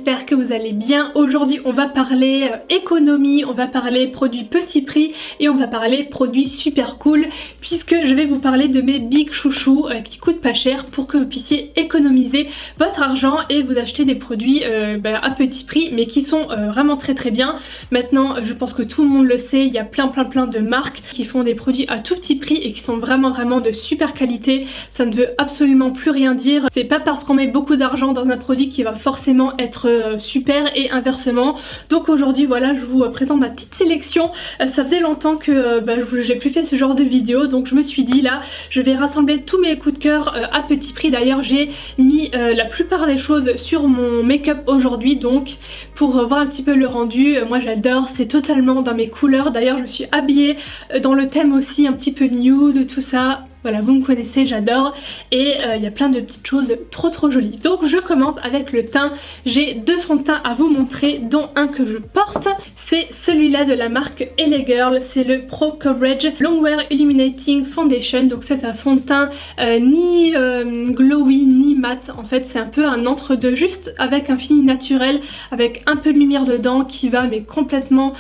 j'espère que vous allez bien. Aujourd'hui on va parler économie, on va parler produits petit prix et on va parler produits super cool puisque je vais vous parler de mes big chouchous qui coûtent pas cher pour que vous puissiez économiser votre argent et vous acheter des produits à petit prix mais qui sont vraiment très bien. Maintenant je pense que tout le monde le sait, il y a plein de marques qui font des produits à tout petit prix et qui sont vraiment de super qualité. Ça ne veut absolument plus rien dire. C'est pas parce qu'on met beaucoup d'argent dans un produit qui va forcément être super et inversement. Donc aujourd'hui voilà, je vous présente ma petite sélection. Ça faisait longtemps que j'ai plus fait ce genre de vidéo, donc je me suis dit là je vais rassembler tous mes coups de cœur à petit prix. D'ailleurs j'ai mis la plupart des choses sur mon make-up aujourd'hui, donc pour voir un petit peu le rendu. Moi j'adore, c'est totalement dans mes couleurs. D'ailleurs je me suis habillée dans le thème aussi un petit peu nude, tout ça. Voilà, vous me connaissez, j'adore. Et il y a plein de petites choses trop jolies. Donc je commence avec le teint. J'ai deux fonds de teint à vous montrer, dont un que je porte. C'est celui-là de la marque LA Girl. C'est le Pro Coverage Longwear Illuminating Foundation. Donc c'est un fond de teint ni glowy ni mat. En fait c'est un peu un entre-deux, juste avec un fini naturel, avec un peu de lumière dedans qui va mais complètement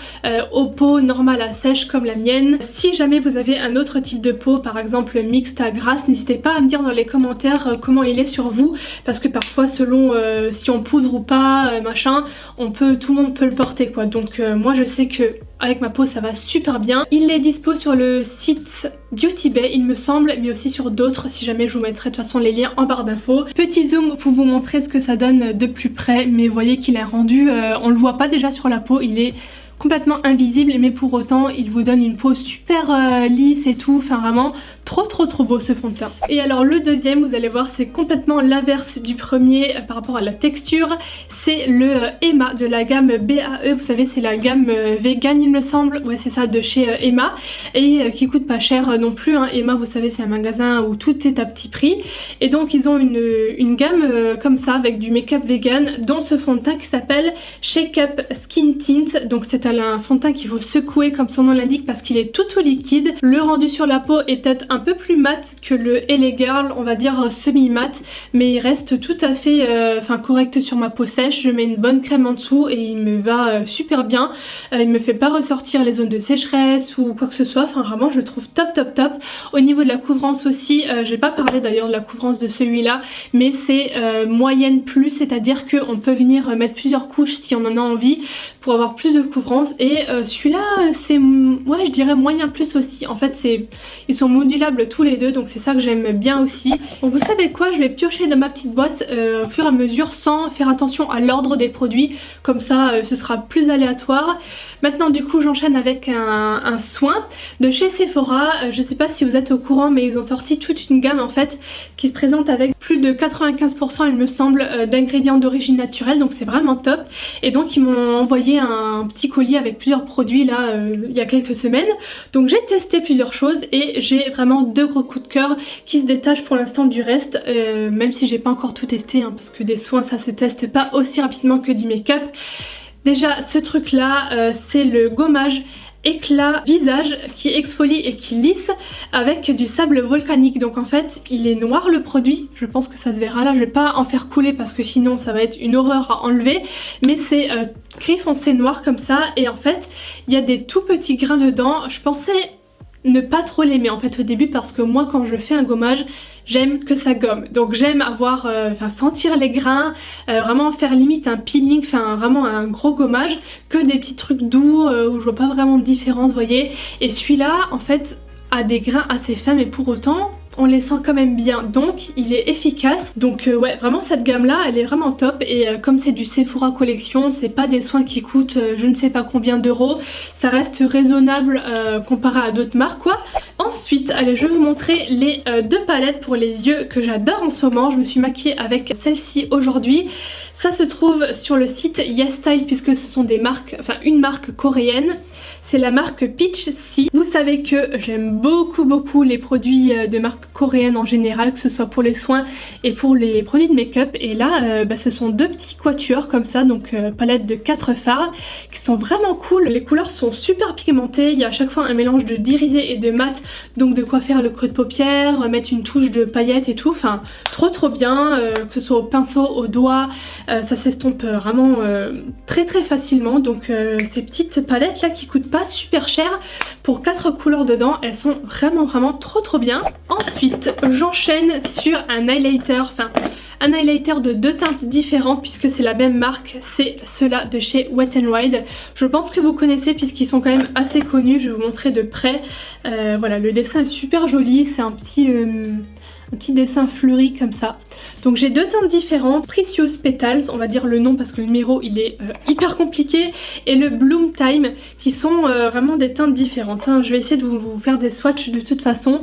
aux peaux normales à sèche comme la mienne. Si jamais vous avez un autre type de peau, par exemple mixte à grasse, n'hésitez pas à me dire dans les commentaires comment il est sur vous, parce que parfois selon si on poudre ou pas machin, tout le monde peut le porter quoi. Donc moi je sais que avec ma peau ça va super bien. Il est dispo sur le site Beauty Bay il me semble, mais aussi sur d'autres. Si jamais je vous mettrai de toute façon les liens en barre d'infos. Petit zoom pour vous montrer ce que ça donne de plus près, mais vous voyez qu'il est rendu, on le voit pas déjà sur la peau, il est complètement invisible, mais pour autant il vous donne une peau super lisse et tout, enfin vraiment trop beau ce fond de teint. Et alors le deuxième, vous allez voir, c'est complètement l'inverse du premier par rapport à la texture. C'est le Emma de la gamme BAE, vous savez c'est la gamme vegan il me semble, ouais c'est ça, de chez Emma, et qui coûte pas cher non plus hein. Emma vous savez c'est un magasin où tout est à petit prix, et donc ils ont une gamme comme ça avec du make-up vegan, dont ce fond de teint qui s'appelle Shake Up Skin Tint. Donc c'est un fond de teint qu'il faut secouer comme son nom l'indique parce qu'il est tout liquide. Le rendu sur la peau est peut-être un peu plus mat que le LA Girl, on va dire semi-mat, mais il reste tout à fait correct sur ma peau sèche. Je mets une bonne crème en dessous et il me va super bien. Il me fait pas ressortir les zones de sécheresse ou quoi que ce soit, enfin vraiment je le trouve top. Au niveau de la couvrance aussi, j'ai pas parlé d'ailleurs de la couvrance de celui-là, mais c'est moyenne plus, c'est-à-dire qu'on peut venir mettre plusieurs couches si on en a envie pour avoir plus de couvrance, et celui-là c'est, ouais je dirais moyen plus aussi. En fait ils sont modulables tous les deux, donc c'est ça que j'aime bien aussi. Bon vous savez quoi, je vais piocher dans ma petite boîte au fur et à mesure sans faire attention à l'ordre des produits, comme ça ce sera plus aléatoire. Maintenant du coup j'enchaîne avec un soin de chez Sephora. Je sais pas si vous êtes au courant, mais ils ont sorti toute une gamme en fait qui se présente avec plus de 95% il me semble d'ingrédients d'origine naturelle, donc c'est vraiment top. Et donc ils m'ont envoyé un petit colis avec plusieurs produits là il y a quelques semaines, donc j'ai testé plusieurs choses et j'ai vraiment deux gros coups de cœur qui se détachent pour l'instant du reste, même si j'ai pas encore tout testé hein, parce que des soins ça se teste pas aussi rapidement que du make-up. Déjà ce truc là c'est le gommage éclat visage qui exfolie et qui lisse avec du sable volcanique. Donc en fait il est noir le produit, je pense que ça se verra là, je vais pas en faire couler parce que sinon ça va être une horreur à enlever, mais c'est gris foncé noir comme ça, et en fait il y a des tout petits grains dedans. Je pensais ne pas trop l'aimer en fait au début, parce que moi quand je fais un gommage j'aime que ça gomme, donc j'aime avoir sentir les grains, vraiment faire limite un peeling, enfin vraiment un gros gommage, que des petits trucs doux où je vois pas vraiment de différence, vous voyez. Et celui-là en fait a des grains assez fins, mais pour autant on les sent quand même bien, donc il est efficace. Donc ouais vraiment cette gamme là elle est vraiment top, et comme c'est du Sephora collection, c'est pas des soins qui coûtent je ne sais pas combien d'euros, ça reste raisonnable comparé à d'autres marques quoi. Ensuite allez je vais vous montrer les deux palettes pour les yeux que j'adore en ce moment. Je me suis maquillée avec celle-ci aujourd'hui. Ça se trouve sur le site YesStyle puisque ce sont des marques, enfin une marque coréenne. c'est la marque Peach Sea. Vous savez que j'aime beaucoup les produits de marque coréenne en général, que ce soit pour les soins et pour les produits de make-up. Et là, ce sont deux petits quatuors comme ça, donc palette de 4 fards qui sont vraiment cool. Les couleurs sont super pigmentées, il y a à chaque fois un mélange de d'irisé et de mat, donc de quoi faire le creux de paupière, mettre une touche de paillettes et tout, enfin trop bien, que ce soit au pinceau, au doigt, ça s'estompe vraiment très facilement. Donc ces petites palettes là qui coûtent pas super cher pour 4 couleurs dedans, elles sont vraiment trop bien. Ensuite j'enchaîne sur un highlighter, un highlighter de 2 teintes différentes puisque c'est la même marque, c'est ceux-là de chez Wet n Wild. Je pense que vous connaissez puisqu'ils sont quand même assez connus, je vais vous montrer de près. Voilà, le dessin est super joli, c'est un petit dessin fleuri comme ça. Donc j'ai 2 teintes différentes, Precious Petals, on va dire le nom parce que le numéro il est hyper compliqué, et le Bloom Time qui sont vraiment des teintes différentes. Je vais essayer de vous faire des swatchs de toute façon,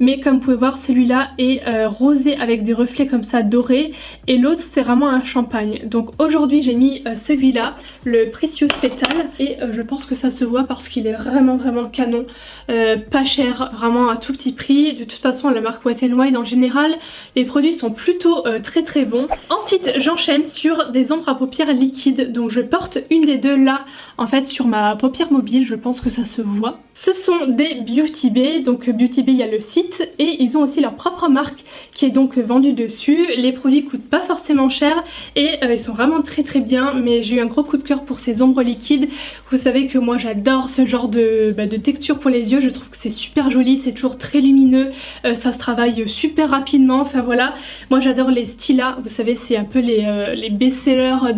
mais comme vous pouvez voir celui-là est rosé avec des reflets comme ça dorés, et l'autre c'est vraiment un champagne. Donc aujourd'hui j'ai mis celui-là, le Precious Petal, et je pense que ça se voit parce qu'il est vraiment canon, pas cher, vraiment à tout petit prix. De toute façon la marque Wet n Wild en général, les produits sont plutôt très bons. Ensuite j'enchaîne sur des ombres à paupières liquides, donc je porte une des deux là en fait sur ma paupière mobile, je pense que ça se voit. Ce sont des Beauty Bay, donc Beauty Bay il y a le site et ils ont aussi leur propre marque qui est donc vendue dessus. Les produits coûtent pas forcément cher et ils sont vraiment très bien, mais j'ai eu un gros coup de cœur pour ces ombres liquides. Vous savez que moi j'adore ce genre de texture pour les yeux, je trouve que c'est super joli, c'est toujours très lumineux, ça se travaille super rapidement, enfin voilà. Moi j'adore les Stila, vous savez c'est un peu les best-sellers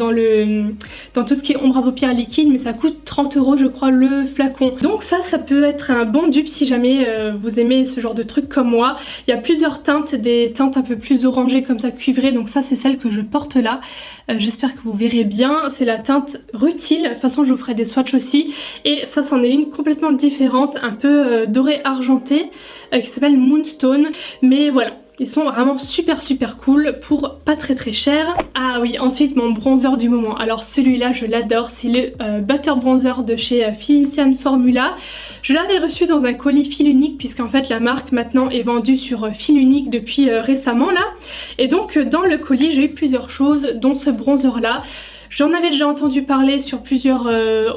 dans tout ce qui est ombre à paupières liquide, mais ça coûte 30 € je crois le flacon. Donc ça peut être un bon dupe si jamais vous aimez ce genre de truc comme moi. Il y a plusieurs teintes, des teintes un peu plus orangées comme ça cuivrées, donc ça c'est celle que je porte là. J'espère que vous verrez bien, c'est la teinte Rutile, de toute façon je vous ferai des swatchs aussi, et ça c'en est une complètement différente, un peu dorée argentée, qui s'appelle Moonstone, mais voilà. Ils sont vraiment super cool pour pas très cher. Ah oui, ensuite mon bronzer du moment. Alors celui-là je l'adore, c'est le Butter Bronzer de chez Physician Formula. Je l'avais reçu dans un colis fil unique puisqu'en fait la marque maintenant est vendue sur fil unique depuis récemment là. Et donc dans le colis j'ai eu plusieurs choses dont ce bronzer là. J'en avais déjà entendu parler sur plusieurs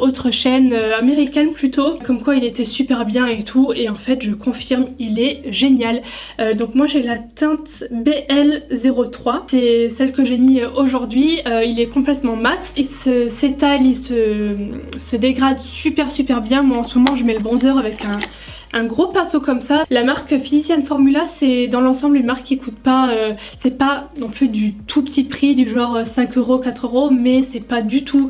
autres chaînes américaines plutôt, comme quoi il était super bien et tout, et en fait je confirme, il est génial. Donc moi j'ai la teinte BL03, c'est celle que j'ai mis aujourd'hui, il est complètement mat, il s'étale, il se dégrade super bien. Moi en ce moment je mets le bronzer avec un gros pinceau comme ça. La marque Physician Formula c'est dans l'ensemble une marque qui coûte pas, c'est pas non plus du tout petit prix, du genre 5 €, 4 €, mais c'est pas du tout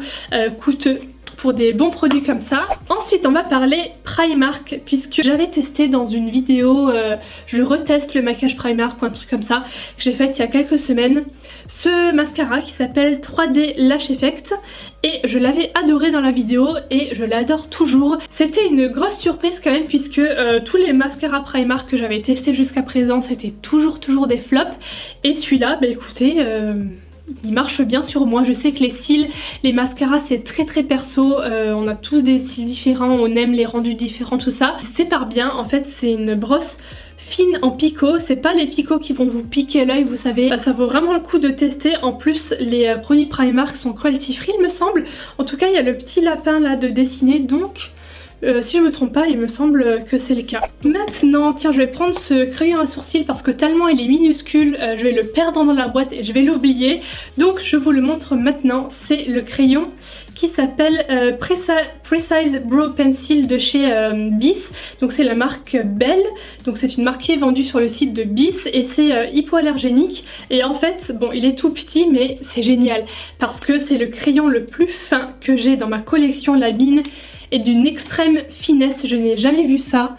coûteux pour des bons produits comme ça. Ensuite on va parler Primark, puisque j'avais testé dans une vidéo, je reteste le maquillage Primark ou un truc comme ça, que j'ai fait il y a quelques semaines, ce mascara qui s'appelle 3D Lash Effect, et je l'avais adoré dans la vidéo et je l'adore toujours. C'était une grosse surprise quand même puisque tous les mascaras Primark que j'avais testés jusqu'à présent c'était toujours des flops, et celui-là bah écoutez il marche bien sur moi. Je sais que les cils, les mascaras c'est très perso, on a tous des cils différents, on aime les rendus différents, tout ça. C'est par bien, en fait c'est une brosse fine en picot, c'est pas les picots qui vont vous piquer l'œil vous savez, ça vaut vraiment le coup de tester. En plus les produits Primark sont cruelty free il me semble, en tout cas il y a le petit lapin là de dessiner, donc si je me trompe pas il me semble que c'est le cas. Maintenant tiens je vais prendre ce crayon à sourcils parce que tellement il est minuscule je vais le perdre dans la boîte et je vais l'oublier, donc je vous le montre maintenant. C'est le crayon qui s'appelle Precise Brow Pencil de chez Bis, donc c'est la marque Belle, donc c'est une marque qui est vendue sur le site de Bis et c'est hypoallergénique, et en fait bon il est tout petit mais c'est génial parce que c'est le crayon le plus fin que j'ai dans ma collection. La mine est d'une extrême finesse, je n'ai jamais vu ça.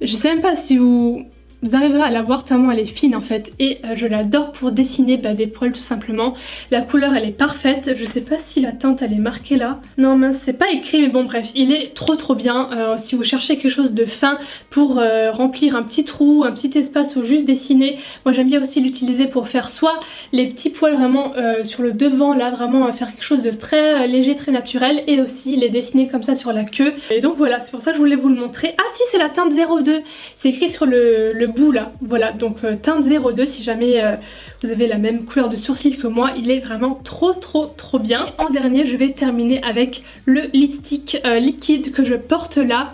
Je sais même pas si vous vous arriverez à la voir tellement elle est fine en fait. Et je l'adore pour dessiner des poils tout simplement. La couleur elle est parfaite. Je sais pas si la teinte elle est marquée là. Non mince, c'est pas écrit, mais bon bref, il est trop bien. Si vous cherchez quelque chose de fin pour remplir un petit trou, un petit espace ou juste dessiner. Moi j'aime bien aussi l'utiliser pour faire soit les petits poils vraiment sur le devant là, vraiment faire quelque chose de très léger, très naturel, et aussi les dessiner comme ça sur la queue. Et donc voilà, c'est pour ça que je voulais vous le montrer. Ah si, c'est la teinte 02, c'est écrit sur le bout là. Voilà, donc teinte 02 si jamais vous avez la même couleur de sourcil que moi, il est vraiment trop bien. Et en dernier, je vais terminer avec le lipstick liquide que je porte là.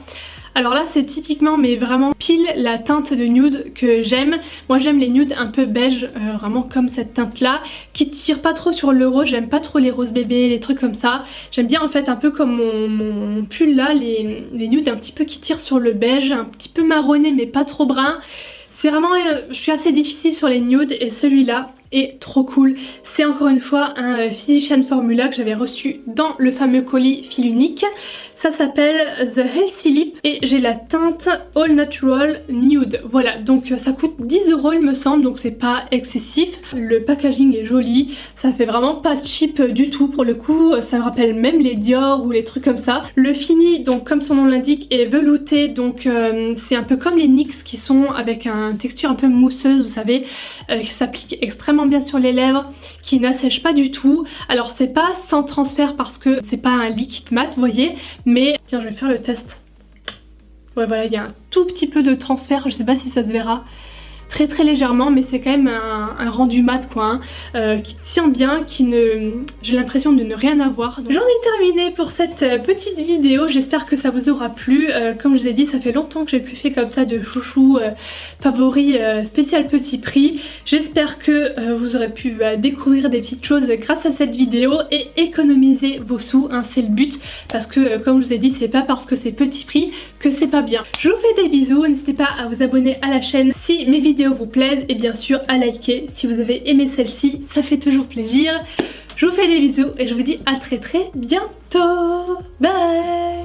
Alors là c'est typiquement mais vraiment pile la teinte de nude que j'aime. Moi j'aime les nudes un peu beige, vraiment comme cette teinte là, qui tire pas trop sur le rose. J'aime pas trop les roses bébés, les trucs comme ça. J'aime bien en fait un peu comme mon pull là, les nudes un petit peu qui tirent sur le beige, un petit peu marronné mais pas trop brun. C'est vraiment, je suis assez difficile sur les nudes et celui-là est trop cool. C'est encore une fois un Physician Formula que j'avais reçu dans le fameux colis fil unique. Ça s'appelle The Healthy Lip et j'ai la teinte All Natural Nude. Voilà, donc ça coûte 10 € il me semble, donc c'est pas excessif. Le packaging est joli, ça fait vraiment pas cheap du tout pour le coup. Ça me rappelle même les Dior ou les trucs comme ça. Le fini, donc comme son nom l'indique, est velouté, donc c'est un peu comme les NYX qui sont avec une texture un peu mousseuse, vous savez, qui s'applique extrêmement bien sur les lèvres, qui n'assèche pas du tout. Alors c'est pas sans transfert parce que c'est pas un liquide mat, vous voyez, mais tiens, je vais faire le test. Ouais voilà, il y a un tout petit peu de transfert, je sais pas si ça se verra. Très légèrement, mais c'est quand même un rendu mat quoi, qui tient bien, j'ai l'impression de ne rien avoir. J'en ai terminé pour cette petite vidéo, j'espère que ça vous aura plu. Comme je vous ai dit, ça fait longtemps que j'ai plus fait comme ça de chouchou favoris spécial petit prix. J'espère que vous aurez pu découvrir des petites choses grâce à cette vidéo et économiser vos sous, hein, c'est le but, parce que comme je vous ai dit, c'est pas parce que c'est petit prix que c'est pas bien. Je vous fais des bisous, n'hésitez pas à vous abonner à la chaîne si mes vidéos vous plaisent et bien sûr à liker si vous avez aimé celle-ci, ça fait toujours plaisir. Je vous fais des bisous et je vous dis à très bientôt. Bye.